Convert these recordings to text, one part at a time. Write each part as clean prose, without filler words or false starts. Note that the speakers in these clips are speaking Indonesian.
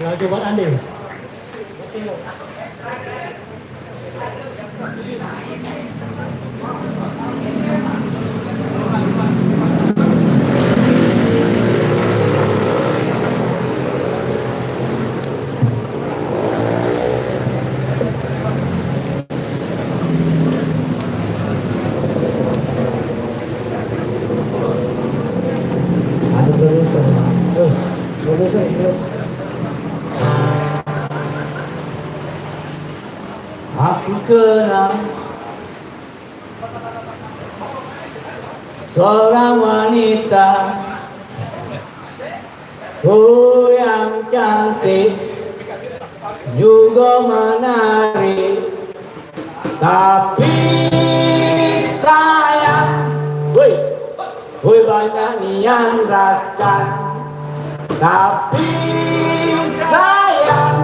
Lagu buat Andi. Aku kenal seorang wanita yang cantik juga menarik, tapi sayang, banyak nian rasa, tapi sayang,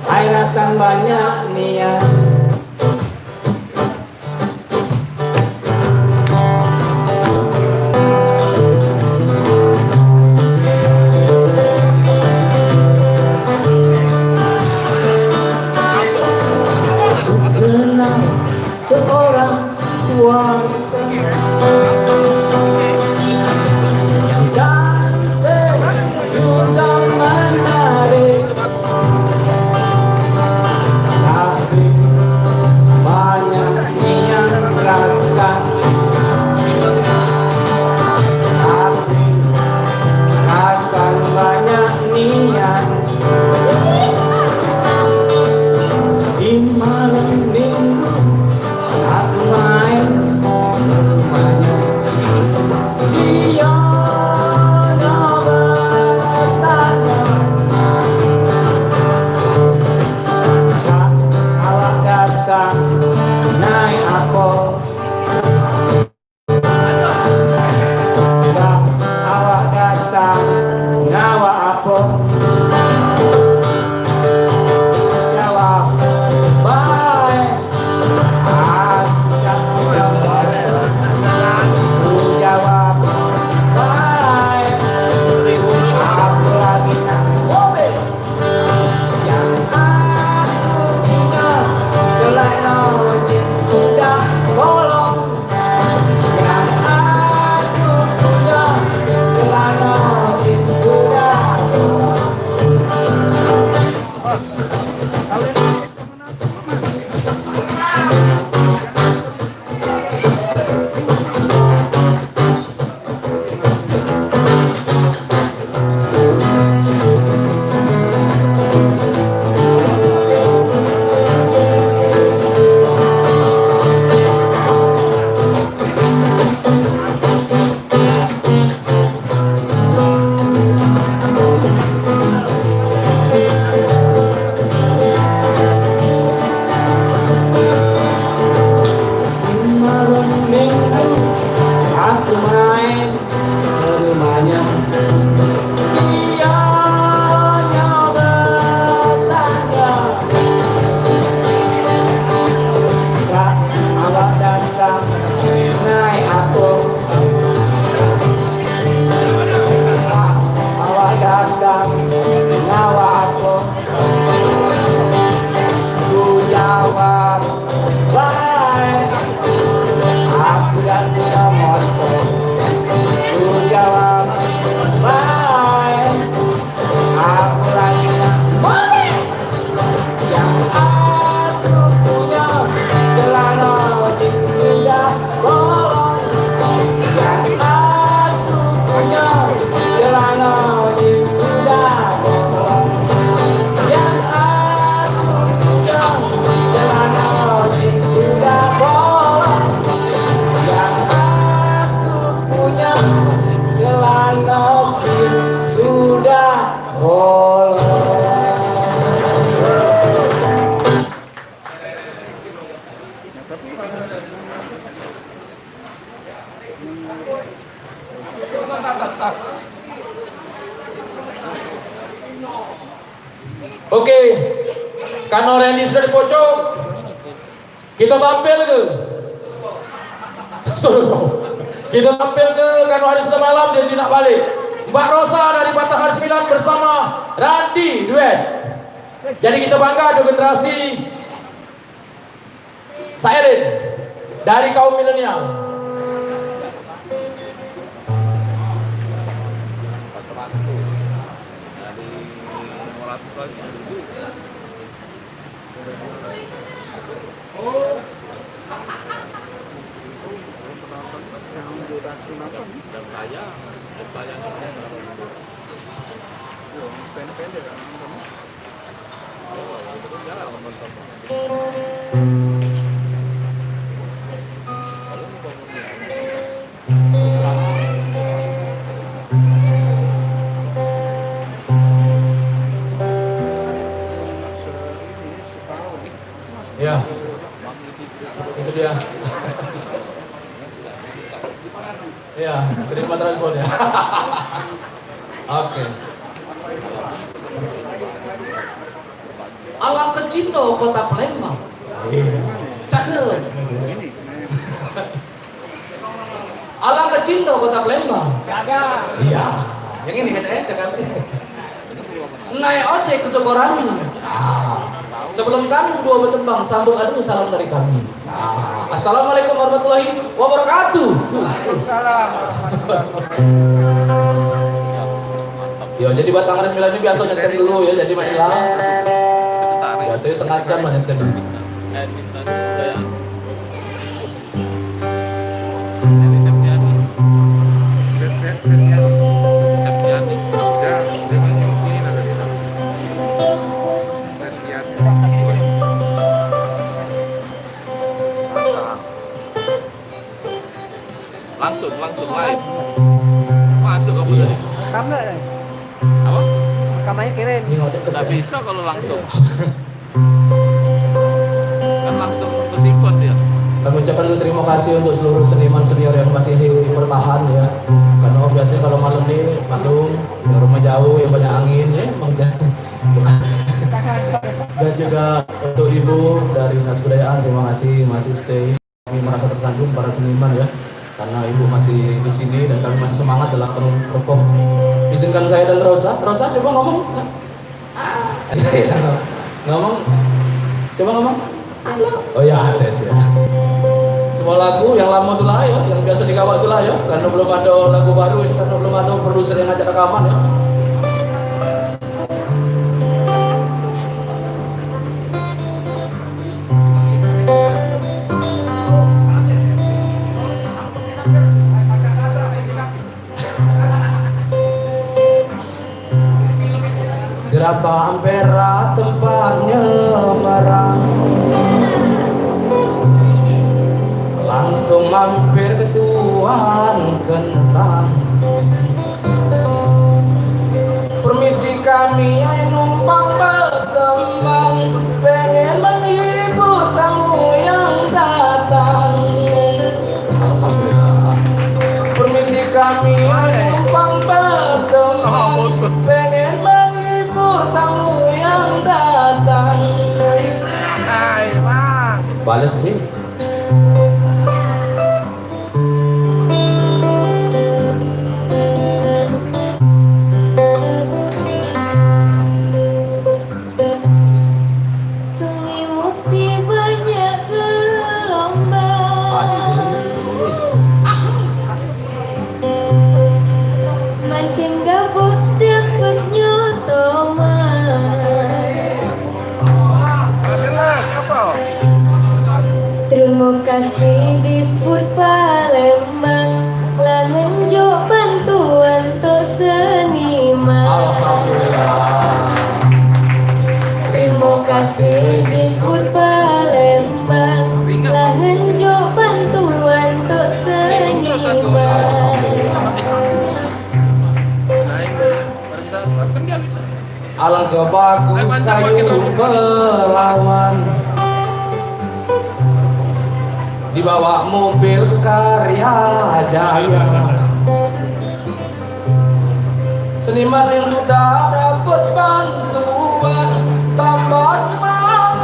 rasa banyak nian. Kenal seorang wanita yang cantik juga menarik, tapi banyak yang rasa, tapi rasa banyak niat. Di malam minggu aku main rumahnya, dia bertanya, "Kak, awak datang naik apa? Kak, awak datang nawa apa?" Jawab, "Baik." Aku jawab, "Baik." Aku lagi nak mobil yang aku punya, celana jeans sudah bolong. Yang aku punya, celana jeans sudah bolong. Karena Randy sudah di pojok, kita tampil ke kita tampil ke Kano hari sudah malam dia tidak balik. Mbak Rosa dari Matahari 9 bersama Randy duet. Jadi kita bangga dengan generasi Sairin dari kaum milenial. Ya, itu dia. Ya, terima transport ya. Oke. Alam Kecindo, Kota Palembang. Cakep. Alam Kecindo, Kota Palembang. Iya. Yang ini hete-hete kan. Naik ojek ke Sukorami. Sebelum kami berdua bertembang, sambung adu salam dari kami. Assalamualaikum warahmatullahi wabarakatuh. Ya, jadi Batang Ares 9 ini biasa nyetem dulu ya, jadi Manila. Biasanya setengah jam lah nyetem. Langsung live masuk kamu tadi. Kamera deh. Apa? Kamarnya kirim. Nggak bisa kalau langsung. Kan langsung kesimpan dia. Kami ucapkan dulu terima kasih untuk seluruh seniman senior yang masih bertahan ya. Karena biasanya kalau malam ini Bandung, rumah jauh yang banyak angin ya, emang jangan. Dan juga untuk Ibu dari Dinas Kebudayaan, terima kasih masih stay. Kami merasa tersanjung para seniman ya. Karena Ibu masih di sini dan kami masih semangat dalam perform. Izinkan saya dan Rosa coba ngomong. Ngomong, coba ngomong. Oh ya, tes ya. Sebuah lagu yang lama itulah ya, yang biasa digawat itulah ya. Karena belum ada lagu baru ini, karena belum ada produser yang ngajak rekaman ya. Jerapah Ampera tempatnya marang, langsung mampir ke Tuan Kentang. Permisi kami yang numpang bertembang, pengen menghibur tamu yang datang. Alhamdulillah. Permisi kami yang numpang bertembang, pengen tamu yang datang. Hai, Bang. Balas nih. Sungai Musi banyak gelombang. Mancing gabus dapat nyotoman. Terima kasih Disput Palembang, langen jo bantuan to seniman. Alhamdulillah. Terima kasih Disput Palembang, langen jo bantuan to seniman. Alangkah bagus kayu pelawan, dibawa mobil ke Karya Jaya. Seniman yang sudah dapat bantuan, tambah semangat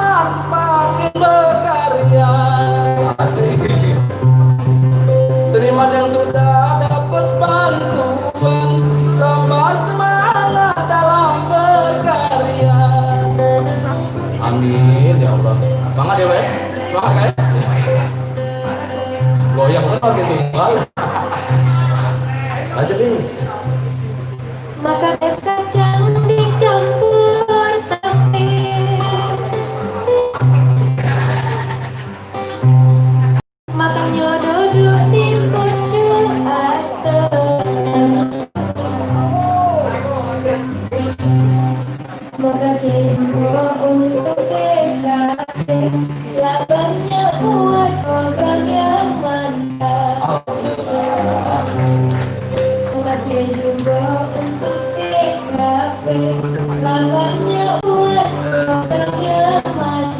Amin ya Allah. Semangat ya, Wes. Semangat guys. Goyang kan pakai tunggal. Lanjut nih. Makan es kacang dicampur tapi makan duduk di pucuk atau makasih juga untuk PKB labarnya buat program yang mantap. Makasih juga untuk PKB labarnya buat program yang mantap.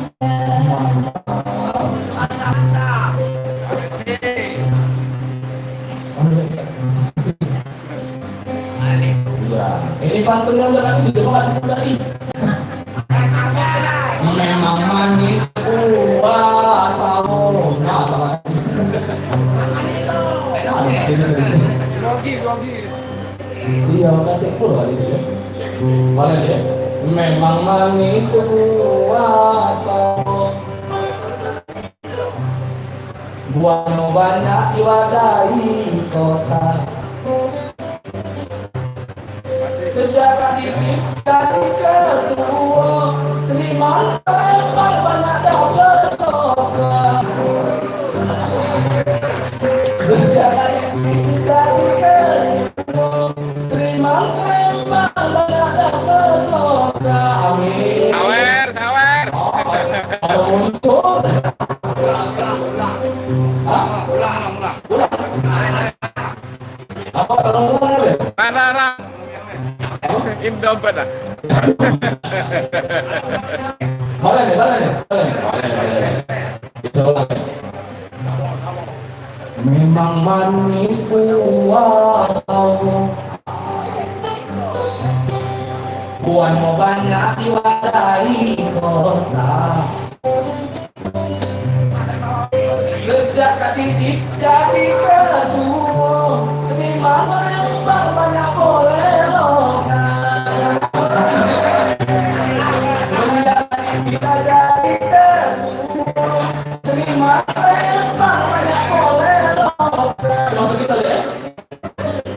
Iya. Ini pantunnya udah lagi di depan lagi. Memang manis kuasamu. Nah, sama. Iya, katik pula kali itu. Mana dia? Memang manis kuasamu. Buahnya banyak diwadahi kota. Sejak didik dari ketua Seniman Palembang banyak dapat toka. Sejak didik dari ketua Seniman Palembang banyak dapat toka. Amin. Sawer. Kalau muncul apa kalau ngomong apa? Rang. Ini dompet ah. Boleh. Itu lagi. Memang manis kuasamu. Buahnya banyak diwadahi kota. Sejak didik jadi ketua Seniman Palembang banyak boleh loka. Sejak didik jadi ketua Seniman Palembang banyak boleh loka. Masuk kita lihat.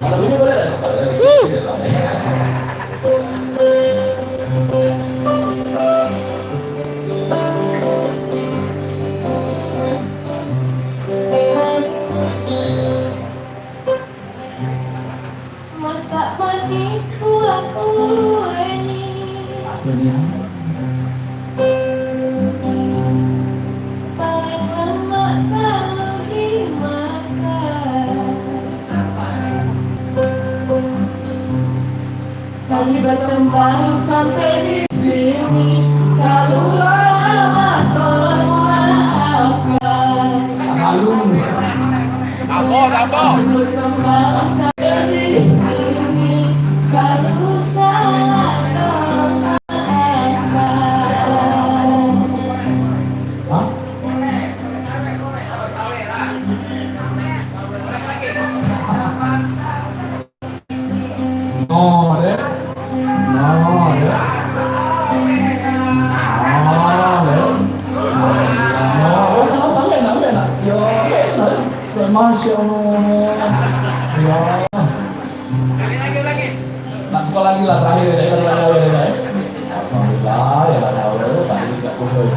Mana bunyi boleh? Masak manis buah kue ini paling lama kalau dimakan. Kami bertembang sampai di sini. Kalau salah tolong maafkan. Halus. Tapo. Bertembang sampai di sini. Kalau salah tolong maafkan. Hah? No, deh. Oh, sama-sama enggak? Yo, Masya Allah. Ya. Nak sekolah lagi lah terakhir ya, kalau lagi awal ya. Alhamdulillah ya lah tahu tadi tidak kusut.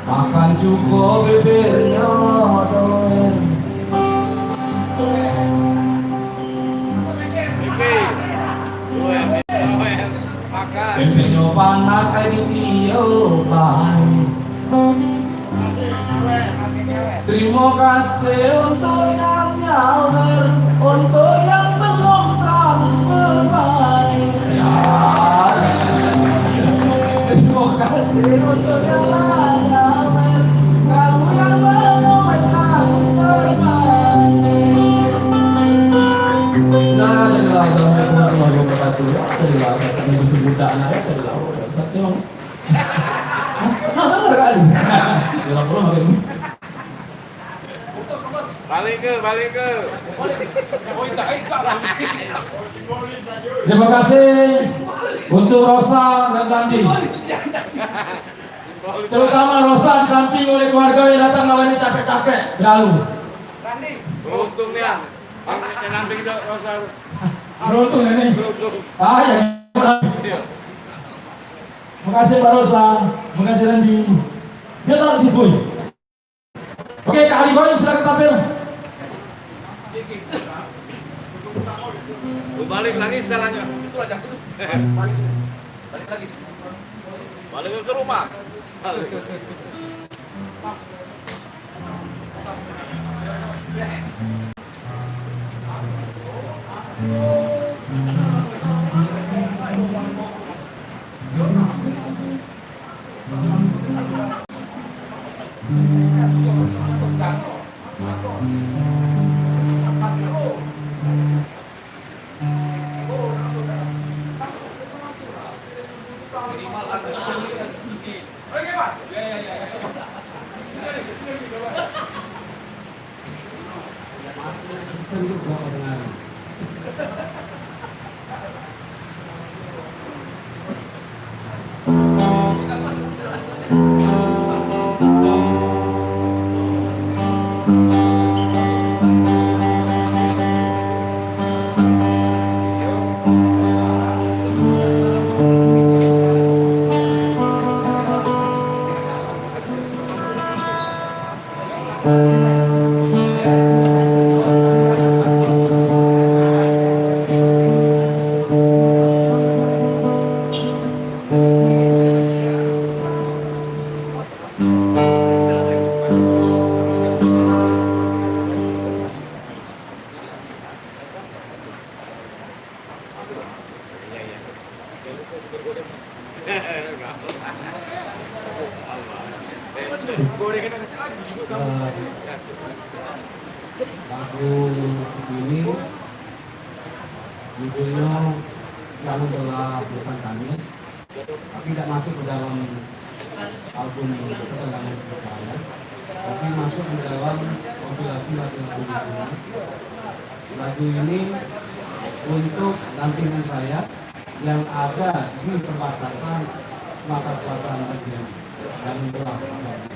Makan cukup bibirnya doen. Pempeknya panas kayak ditiupan. Terima kasih untuk yang nyawer, untuk yang belum transfer baik. Ya. Terima kasih untuk yang nyawer, kamu yang belum transfer baik. Nah, assalamualaikum warahmatullahi wabarakatuh. Terilah, kami budak anak terilah. Saksi bang. Nah, dengar kali. Ya, pulang makin. Balik ke. Terima kasih untuk Rosa dan Gandhi. Terutama Rosa didampingi oleh keluarga yang datang malam ini capek-capek berlalu. Beruntungnya. Nanti kita Rosa. Beruntung ini. Beruntung. Ya. Terima kasih Pak Rosa, terima kasih Randy. Dia taruh si Boy. Oke, Kak Ali Boy silakan tampil. Balik lagi setelahnya. Itu aja. Balik lagi. Balik ke rumah. Lagu ini judulnya Jangan Belah Bukan Kami, tapi tidak masuk ke dalam album Ketenangan Berkaya, tapi masuk ke dalam kompilasi lagu-lagu dukungan. Lagu ini untuk dampingan saya yang ada di perbatasan Sumatera Selatan bagian Jangan Belah Bukan Kami.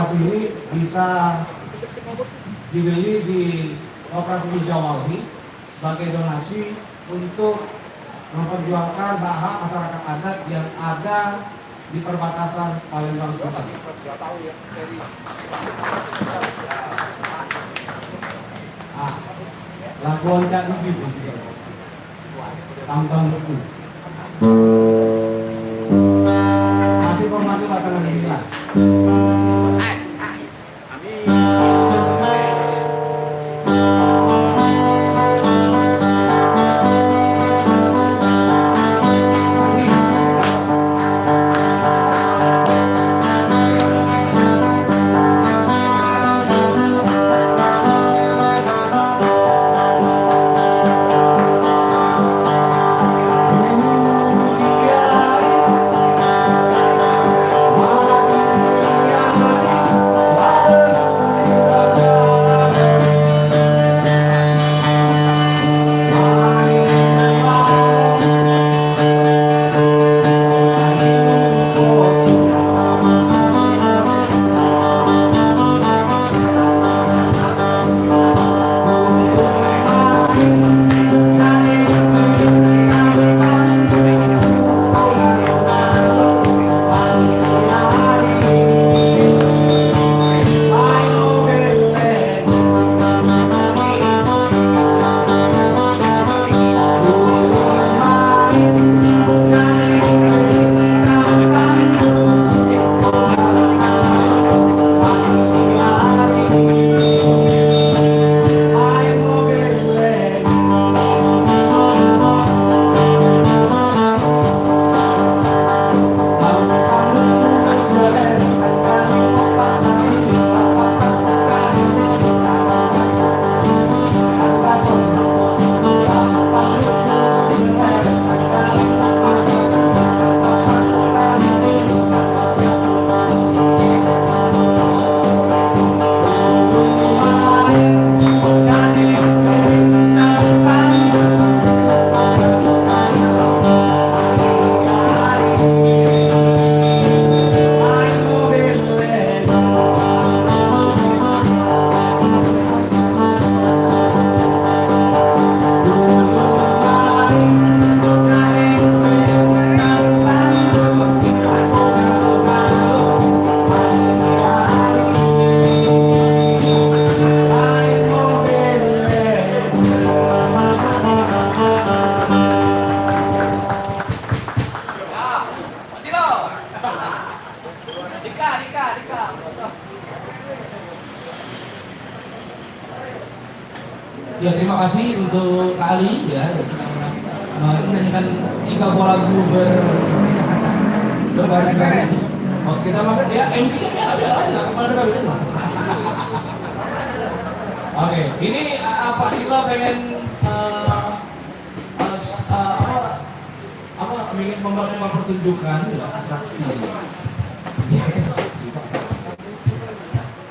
operasi ini bisa dibeli di operasi hijau Walhi sebagai donasi untuk memperjuangkan hak masyarakat adat yang ada di perbatasan Palembang Sultan. Lagu oncak ini tambang buku. Masih hormati batangan inilah. Ya terima kasih untuk Kak Ali ya sedang menyanyikan 3 buah lagu berbasis dari. Oh kita makan ya MC nya biar aja lah kemana kami lah. Oke ini Pak Sila pengen apa ingin membuat sebuah pertunjukan ya, atraksi.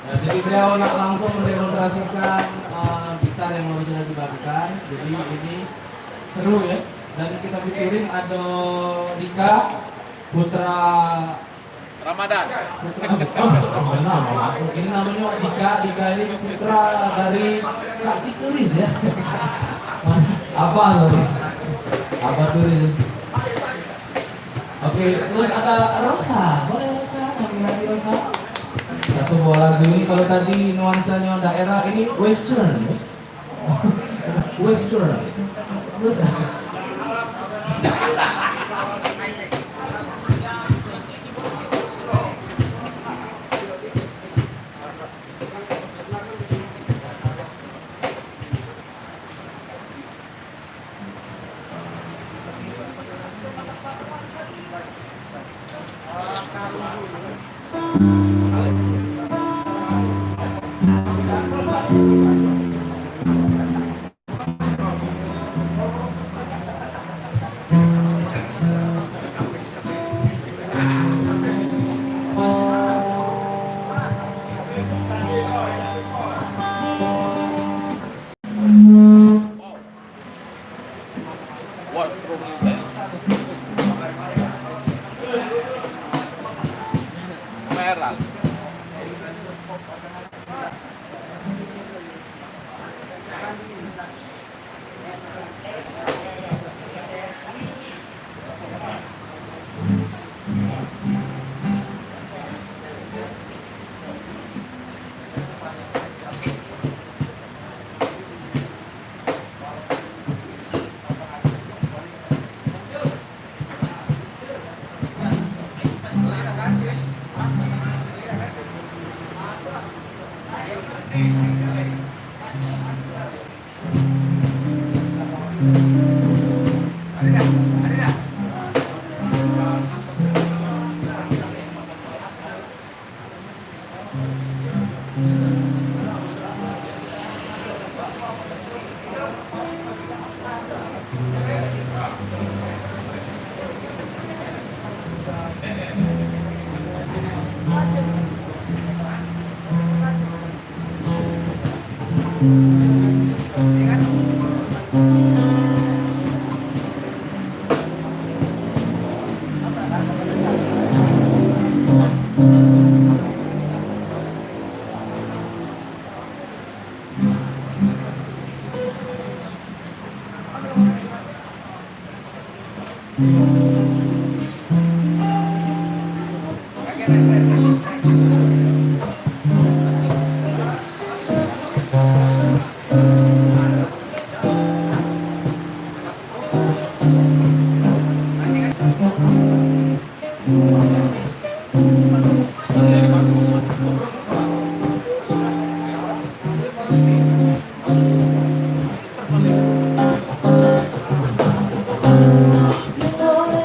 Nah, jadi beliau nak langsung mendemonstrasikan gitar yang mau dilakukan. Jadi ini seru ya. Dan kita featuring ada Dika Putra Ramadan. Ini namanya Dika ini putra dari Kak Cituris ya. Apa loh? Apa tuh ini? Oke, terus ada Rosa. Boleh Rosa? Nyanyi lagi Rosa? Satu buah lagu ini kalau tadi nuansanya daerah ini western ya. Western. Merah. Todo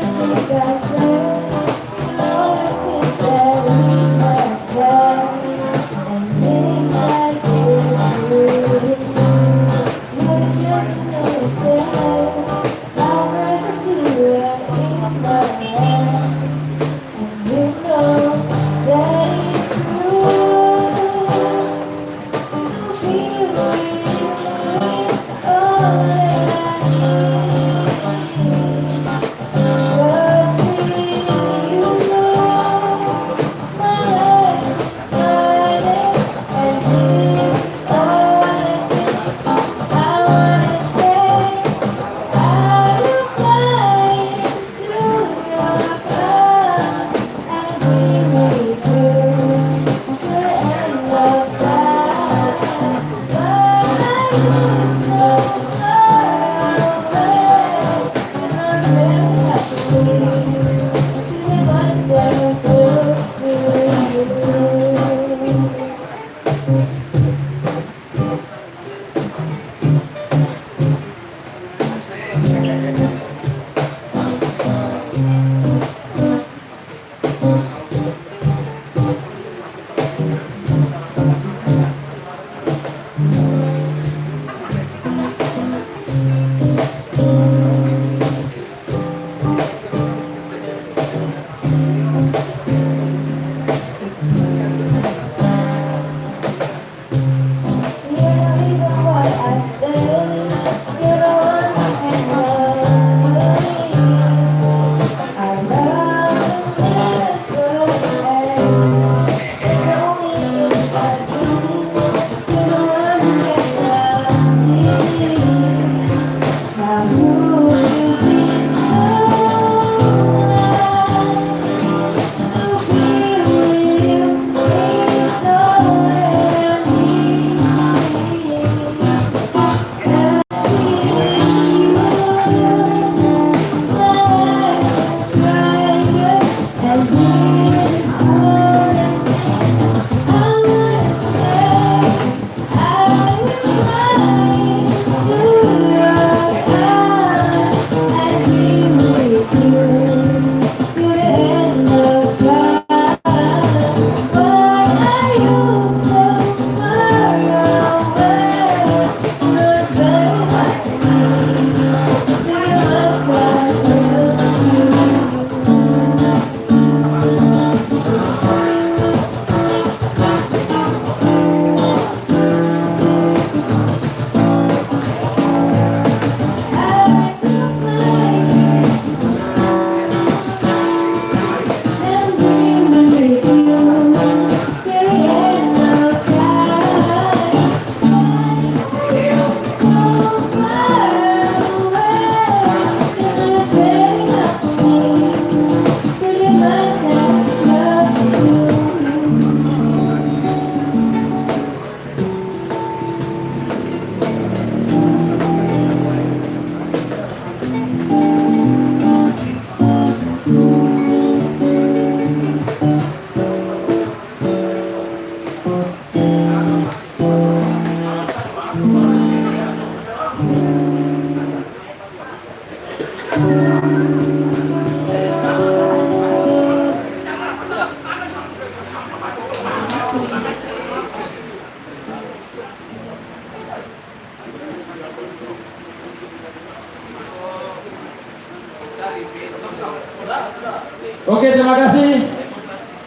terima kasih.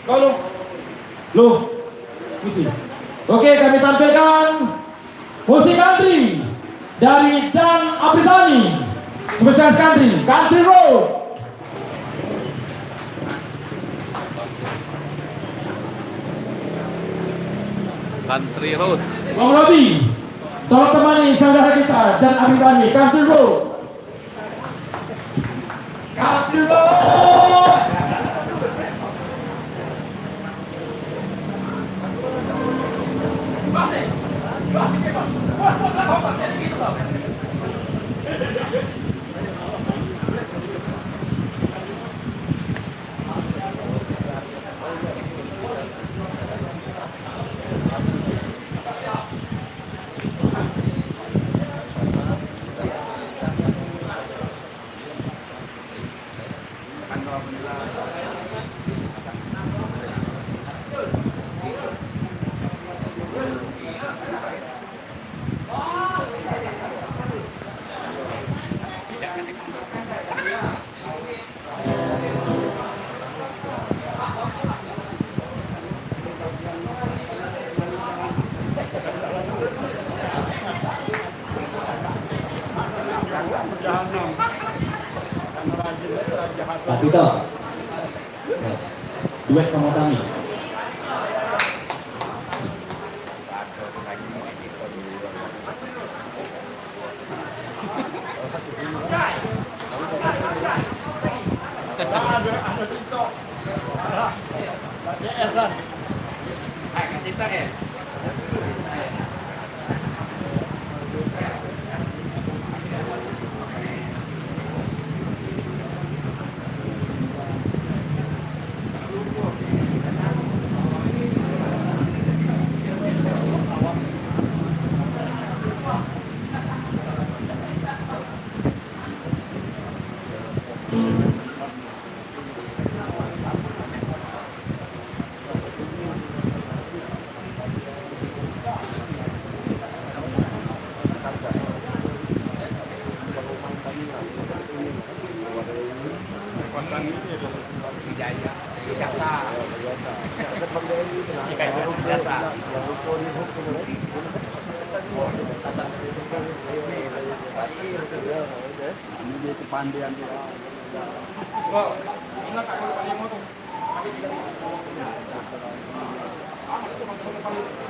Kalau musik. Oke, kami tampilkan musik country dari Dan Apritani. Spesialis country road. Country Road. Bang Robi, tolong temani saudara kita Dan Apritani, country road. Country road. Pak Tito. Duet sama Tami.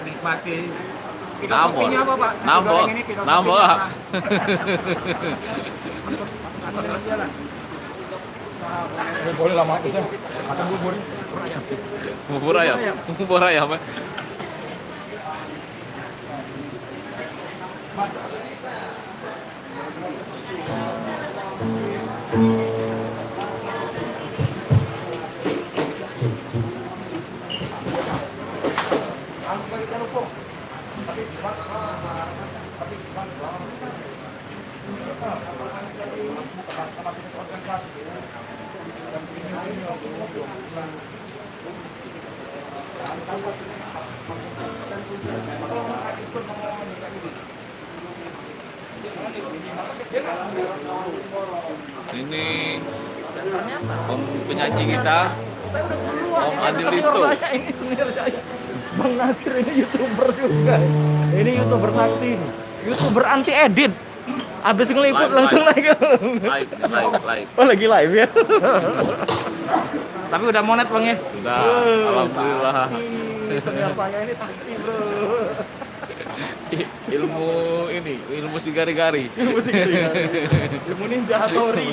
Nikmati. Filosofinya apa, Pak? Nambah. Boleh lama bisa. Makan bubur. Bubur ayam. Ini penyanyi kita, Om Adi Liso. Ini senior saya. Bang Nasir ini YouTuber juga. Ini YouTuber sakti. YouTuber anti edit. Habis ngeliput Live, langsung naik. Live. Oh, lagi live ya. Tapi udah monet Bang ya. Sudah, alhamdulillah. Senior saya ini sakti, Bro. Ilmu si gari-gari. Ilmu ninja Hattori.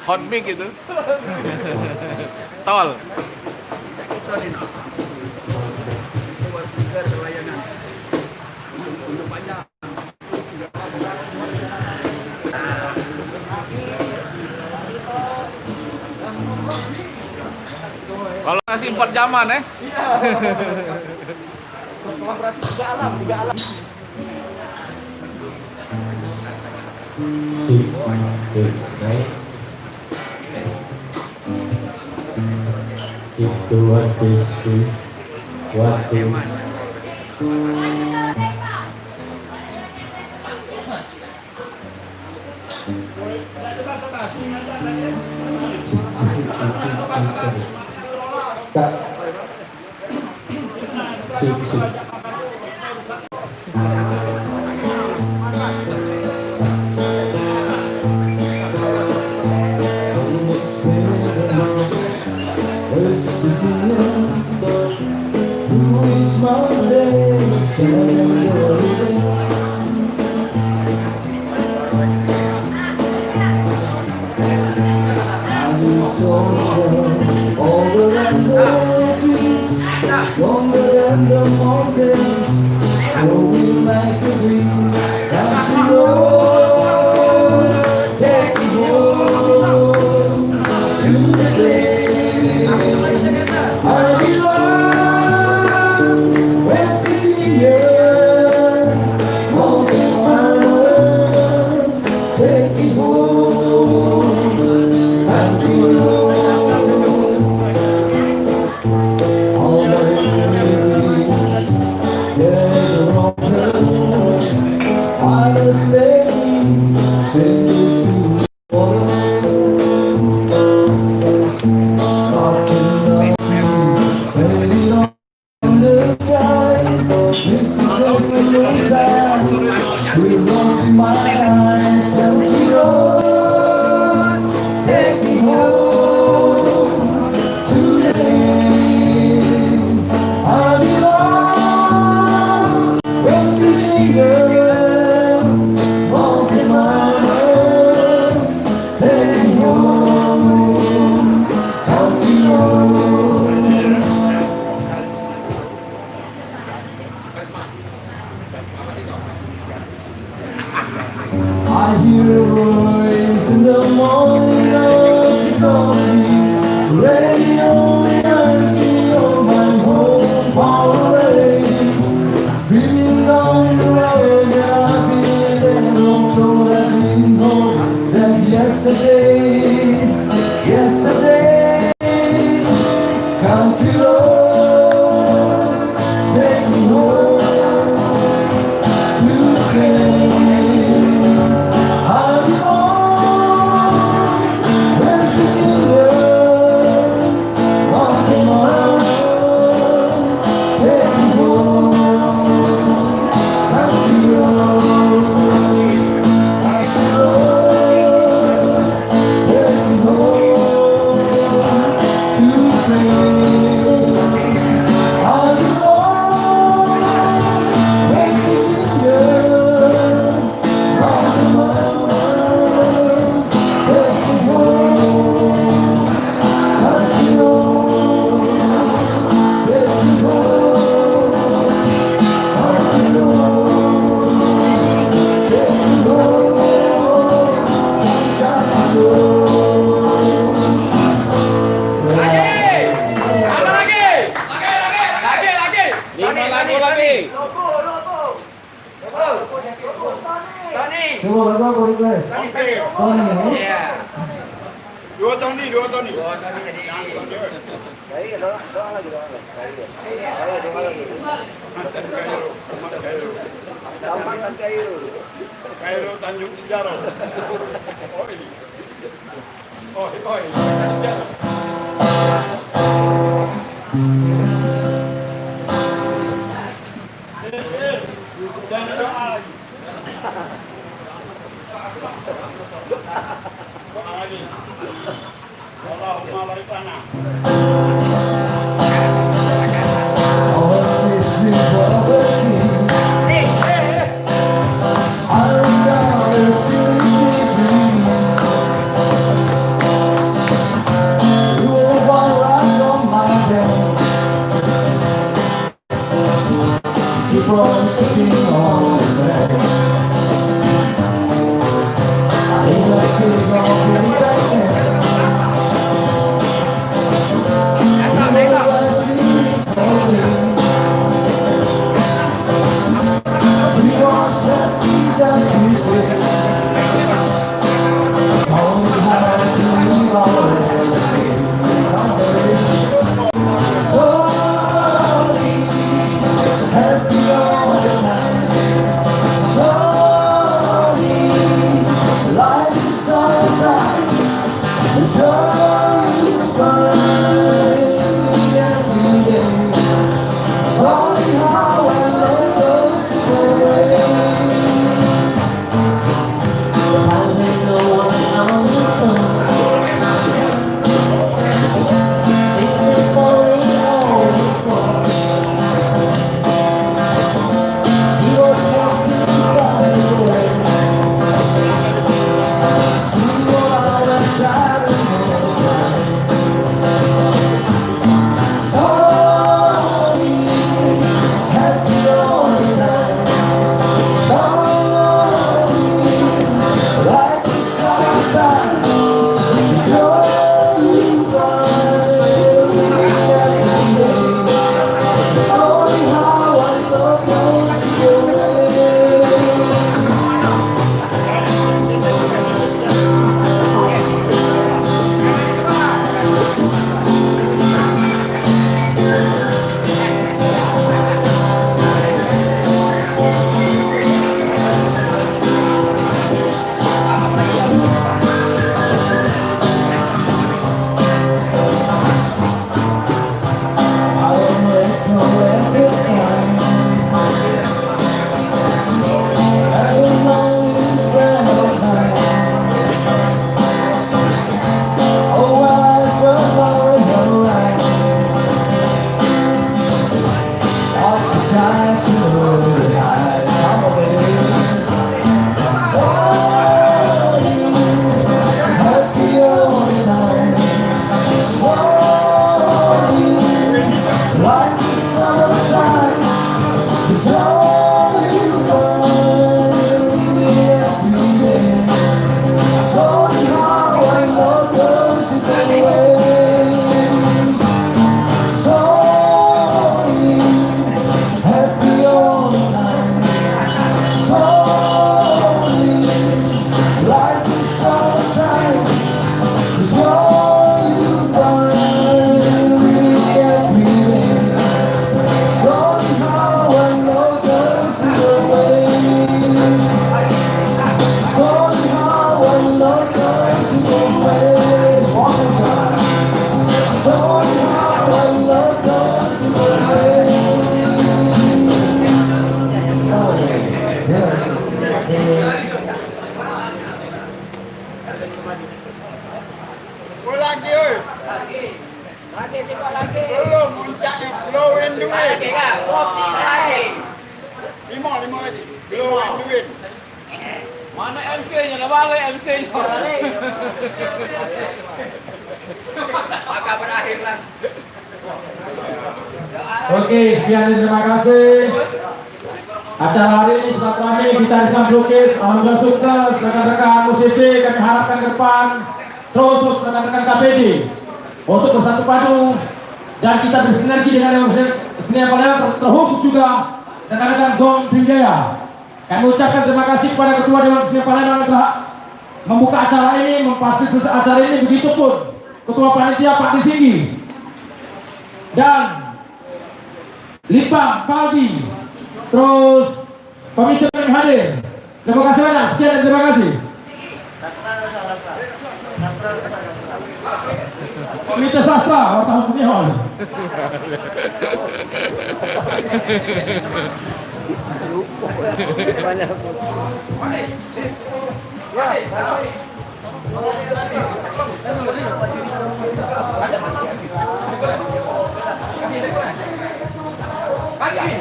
Hot mic itu. Tol. tadi nak. Buat juga ada layanan. Untuk banyak. Kalau ngasih 4 jaman Kolaborasi tiga alam. Naik. Itu waktu. Kak. Sip. Longer than the mountains, flowing like a dream. Country road, take me home to the place I belong. West Virginia, mountain island, take me home. Country road. Take me home to the place I belong. West Virginia, mountain island, take me home, country road. I hear a voice in the morning, oh, she calls me. Radio reminds me of my home far away. Feeling on the road that I've been there, so that we know that's yesterday. Country road, take me home to the place I belong. West Virginia, mountain island, take me home. Country road, take me home to the place I belong. West Virginia, mountain island, take me home. Country road, take me home. Country road, take me home. Country Lima lagu lagi. Semua lagu apa request? Tony ya? Dua tahun ni. Kairo Tanjung Tijaro. Allahumma barik lana. You will rise on my day. working all the time. I ain't gonna take off any back there. I see it coming. So you want something just to quit. Tell me how to leave all that. Mana MC-nya? Nggak balik MC-nya. Maka berakhirlah. Oke, sekian dan terima kasih. Acara hari ini silaturahmi kita bisa melukis. Alhamdulillah sukses. Rekan-rekan musisi kami harapkan ke depan terus rekan-rekan KPD untuk bersatu padu dan kita bersinergi dengan seni Palembang, terkhusus juga rekan-rekan Gong Trijaya. Kami ucapkan terima kasih kepada Ketua Dewan Seni Palembang yang telah membuka acara ini, memfasilitasi acara ini, begitu pun Ketua Panitia Pak Disinggi dan Lipang Paldi, terus komite kami hadir. Terima kasih banyak, sekian dan terima kasih. Komite Sastra, wartawan senior.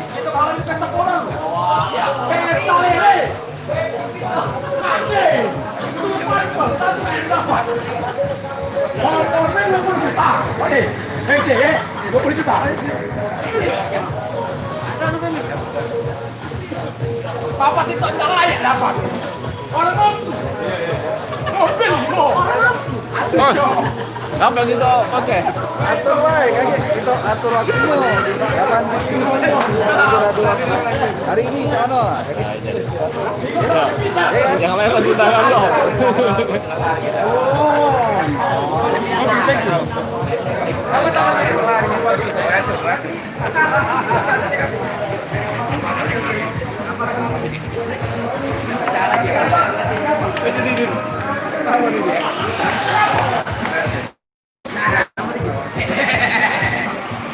Kita kalau di pesta orang. Pesta lele. Mati. Itu paling penting yang dapat. Kalau orang 20 juta. Oke. Oke, 20 juta. Bapak itu tidak layak dapat. Orang mobil mo. Oh, apa gitu? Oke. Atur wae kaki itu atur waktumu kapan hari ini sono Yang lain lagi tangan lo. Apa nih dia?